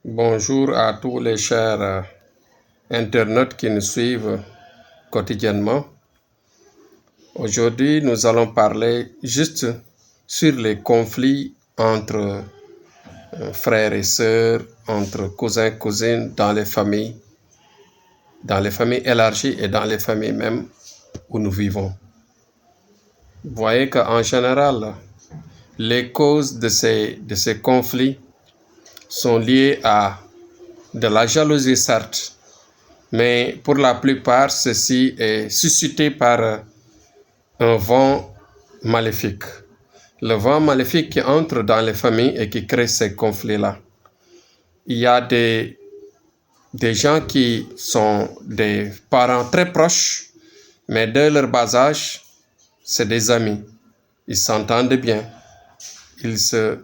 Bonjour à tous les chers internautes qui nous suivent quotidiennement. Aujourd'hui, nous allons parler juste sur les conflits entre frères et sœurs, entre cousins et cousines dans les familles élargies et dans les familles même où nous vivons. Vous voyez qu'en général, les causes de ces conflits sont liées à de la jalousie, certes, mais pour la plupart, ceci est suscité par un vent maléfique. Le vent maléfique qui entre dans les familles et qui crée ces conflits-là. Il y a des gens qui sont des parents très proches, mais dès leur bas âge, c'est des amis. Ils s'entendent bien, ils se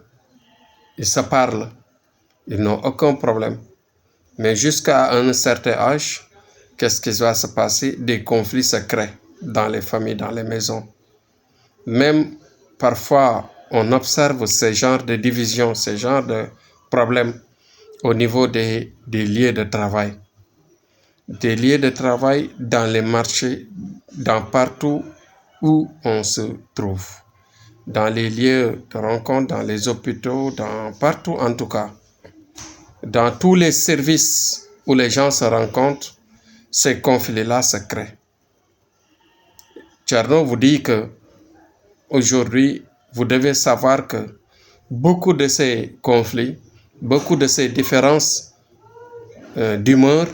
parlent, ils n'ont aucun problème. Mais jusqu'à un certain âge, qu'est-ce qui va se passer? Des conflits se créent dans les familles, dans les maisons. Même parfois, on observe ce genre de division, ce genre de problèmes au niveau des lieux de travail. Des lieux de travail dans les marchés, dans partout où on se trouve. Dans les lieux de rencontre, dans les hôpitaux, partout en tout cas. Dans tous les services où les gens se rencontrent, ces conflits-là se créent. Tcherno vous dit que aujourd'hui, vous devez savoir que beaucoup de ces conflits, beaucoup de ces différences d'humeur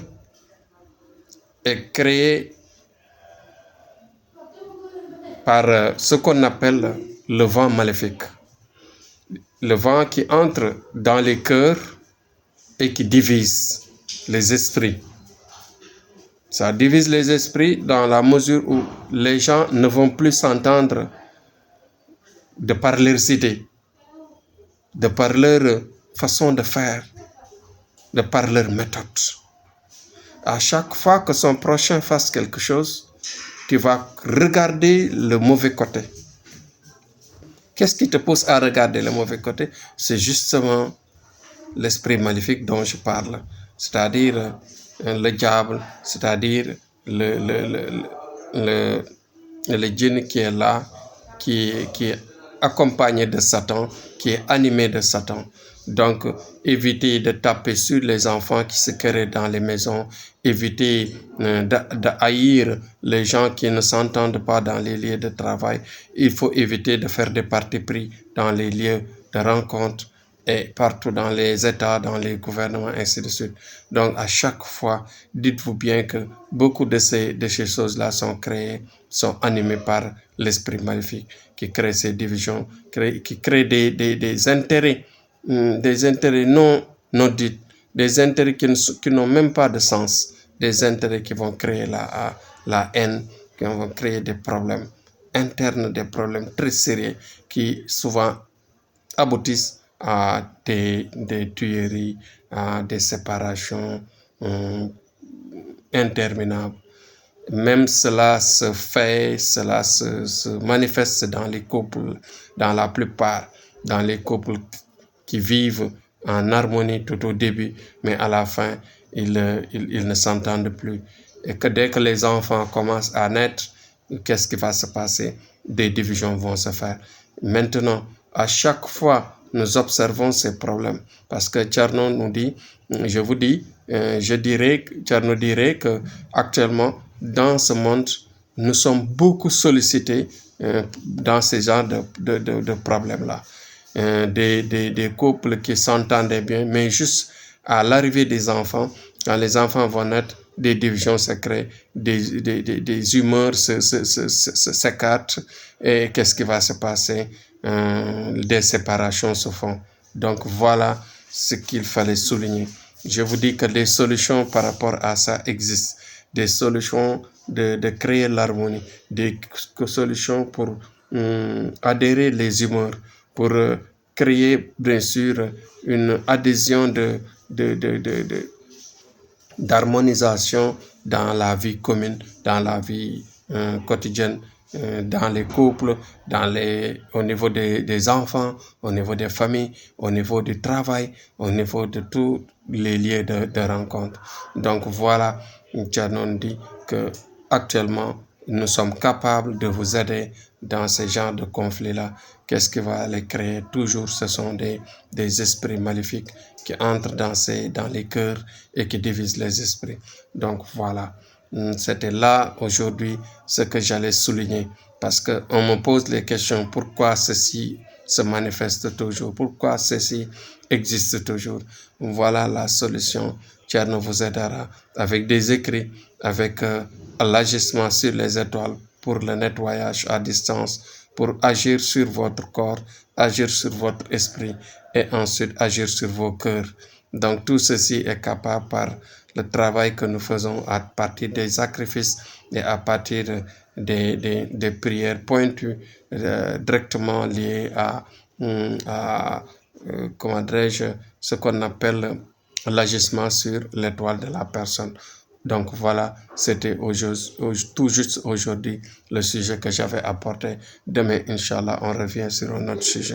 est créée par ce qu'on appelle le vent maléfique. Le vent qui entre dans les cœurs et qui divise les esprits. Ça divise les esprits dans la mesure où les gens ne vont plus s'entendre de par leurs idées, de par leur façon de faire, de par leur méthode. À chaque fois que son prochain fasse quelque chose, tu vas regarder le mauvais côté. Qu'est-ce qui te pousse à regarder le mauvais côté? C'est justement l'esprit maléfique dont je parle, c'est-à-dire le diable, c'est-à-dire le djinn qui est là, qui est accompagné de Satan, qui est animé de Satan. Donc, évitez de taper sur les enfants qui se querellent dans les maisons, évitez de haïr les gens qui ne s'entendent pas dans les lieux de travail. Il faut éviter de faire des partis pris dans les lieux de rencontre et partout dans les États, dans les gouvernements, ainsi de suite. Donc, à chaque fois, dites-vous bien que beaucoup de ces choses-là sont créées, sont animées par l'esprit maléfique qui crée ces divisions, qui crée des intérêts non dits, des intérêts qui n'ont même pas de sens, des intérêts qui vont créer la haine, qui vont créer des problèmes internes, des problèmes très sérieux qui souvent aboutissent à des tueries, à des séparations interminables. Même cela se fait, cela se manifeste dans les couples, dans la plupart, dans les couples qui vivent en harmonie tout au début, mais à la fin, ils ne s'entendent plus. Et que dès que les enfants commencent à naître, qu'est-ce qui va se passer? Des divisions vont se faire. Maintenant, à chaque fois, nous observons ces problèmes. Parce que Tcherno nous dit, Tcherno dirait que actuellement, dans ce monde, nous sommes beaucoup sollicités dans ce genre de problèmes-là. Des couples qui s'entendaient bien, mais juste à l'arrivée des enfants, quand les enfants vont naître, des divisions se créent, des humeurs s'écartent, et qu'est-ce qui va se passer? Des séparations se font. Donc voilà ce qu'il fallait souligner. Je vous dis que des solutions par rapport à ça existent. Des solutions de créer l'harmonie, des solutions pour adhérer les humeurs, pour créer bien sûr une adhésion d'harmonisation dans la vie commune, dans la vie quotidienne dans les couples, au niveau des enfants, au niveau des familles, au niveau du travail, au niveau de tous les lieux de rencontre. Donc voilà, Thierno dit que actuellement, nous sommes capables de vous aider dans ce genre de conflit-là. Qu'est-ce qui va les créer? Toujours, ce sont des esprits maléfiques qui entrent dans les cœurs et qui divisent les esprits. Donc voilà, c'était là aujourd'hui ce que j'allais souligner, parce qu'on me pose les questions, pourquoi ceci se manifeste toujours, pourquoi ceci existe toujours. Voilà la solution. Thierno vous aidera avec des écrits, avec l'agissement sur les étoiles pour le nettoyage à distance, pour agir sur votre corps, agir sur votre esprit et ensuite agir sur vos cœurs. Donc tout ceci est capable par le travail que nous faisons à partir des sacrifices et à partir des prières pointues directement liées à comment dirais-je, ce qu'on appelle l'agissement sur l'étoile de la personne. Donc voilà, c'était tout juste aujourd'hui le sujet que j'avais apporté. Demain, Inch'Allah, on revient sur un autre sujet.